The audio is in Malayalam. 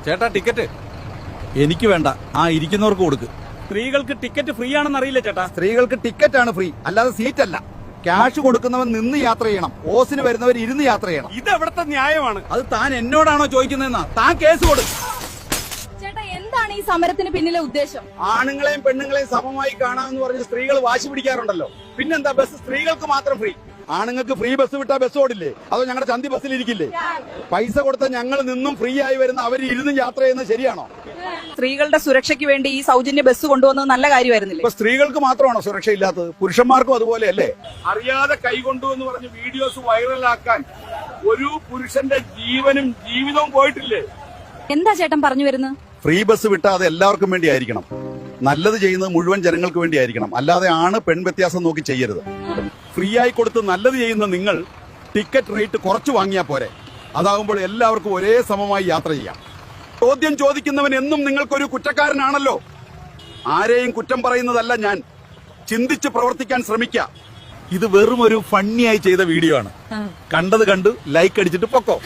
ചേട്ടാ ടിക്കറ്റ്. എനിക്ക് വേണ്ട, ആ ഇരിക്കുന്നവർക്ക് കൊടുക്ക്. സ്ത്രീകൾക്ക് ടിക്കറ്റ് ഫ്രീ ആണെന്ന് അറിയില്ല ചേട്ടാ. സ്ത്രീകൾക്ക് ടിക്കറ്റാണ് ഫ്രീ, അല്ലാതെ സീറ്റ് അല്ല. ക്യാഷ് കൊടുക്കുന്നവൻ നിന്ന് യാത്ര ചെയ്യണം, ഓസിന് വരുന്നവർ ഇരുന്ന് യാത്ര ചെയ്യണം. ഇത് എവിടത്തെ ന്യായമാണ്? അത് താൻ എന്നോടാണോ ചോദിക്കുന്നതെന്നാ? താൻ കേസ് കൊടു. ചേട്ടാ, എന്താണ് ഈ സമരത്തിന് പിന്നിലെ ഉദ്ദേശം? ആണുങ്ങളെയും പെണ്ണുങ്ങളെയും സമമായി കാണാമെന്ന് പറഞ്ഞ് സ്ത്രീകൾ വാശി പിടിക്കാറുണ്ടല്ലോ. പിന്നെന്താ ബസ് സ്ത്രീകൾക്ക് മാത്രം ഫ്രീ? ആണുങ്ങൾക്ക് ഫ്രീ ബസ് വിട്ടാ ബസ് ഓടില്ലേ? അതോ ഞങ്ങളുടെ ചന്തി ബസ്സിൽ ഇരിക്കില്ലേ? പൈസ കൊടുത്ത ഞങ്ങൾ നിന്നും ഫ്രീ ആയി വരുന്ന അവർ ഇരുന്ന് യാത്ര ചെയ്യുന്നത് ശരിയാണോ? സ്ത്രീകളുടെ സുരക്ഷയ്ക്ക് വേണ്ടി ഈ സൗജന്യ ബസ് കൊണ്ടുവന്നത് നല്ല കാര്യമായിരുന്നില്ലേ? ഇപ്പൊ സ്ത്രീകൾക്ക് മാത്രമാണോ സുരക്ഷയില്ലാത്തത്? പുരുഷന്മാർക്കും അതുപോലെയല്ലേ? അറിയാതെ കൈകൊണ്ടു എന്ന് പറഞ്ഞ് വീഡിയോസ് വൈറലാക്കാൻ ഒരു പുരുഷന്റെ ജീവനും ജീവിതവും പോയിട്ടില്ലേ? എന്താ ചേട്ടൻ പറഞ്ഞു വരുന്നത്? ഫ്രീ ബസ് വിട്ടാൽ അത് എല്ലാവർക്കും വേണ്ടി ആയിരിക്കണം. നല്ലത് ചെയ്യുന്നത് മുഴുവൻ ജനങ്ങൾക്ക് വേണ്ടി ആയിരിക്കണം. അല്ലാതെ ആണ് പെൺ വ്യത്യാസം നോക്കി ചെയ്യരുത്. ഫ്രീ ആയി കൊടുത്ത് നല്ലത് ചെയ്യുന്ന നിങ്ങൾ ടിക്കറ്റ് റേറ്റ് കുറച്ച് വാങ്ങിയാൽ പോരെ? അതാകുമ്പോൾ എല്ലാവർക്കും ഒരേ സമമായി യാത്ര ചെയ്യാം. ചോദ്യം ചോദിക്കുന്നവൻ എന്നും നിങ്ങൾക്കൊരു കുറ്റക്കാരനാണല്ലോ. ആരെയും കുറ്റം പറയുന്നതല്ല ഞാൻ. ചിന്തിച്ച് പ്രവർത്തിക്കാൻ ശ്രമിക്കുക. ഇത് വെറും ഒരു ഫണ്ണിയായി ചെയ്ത വീഡിയോ ആണ്. കണ്ടത് കണ്ടു ലൈക്ക് അടിച്ചിട്ട് പൊക്കോ.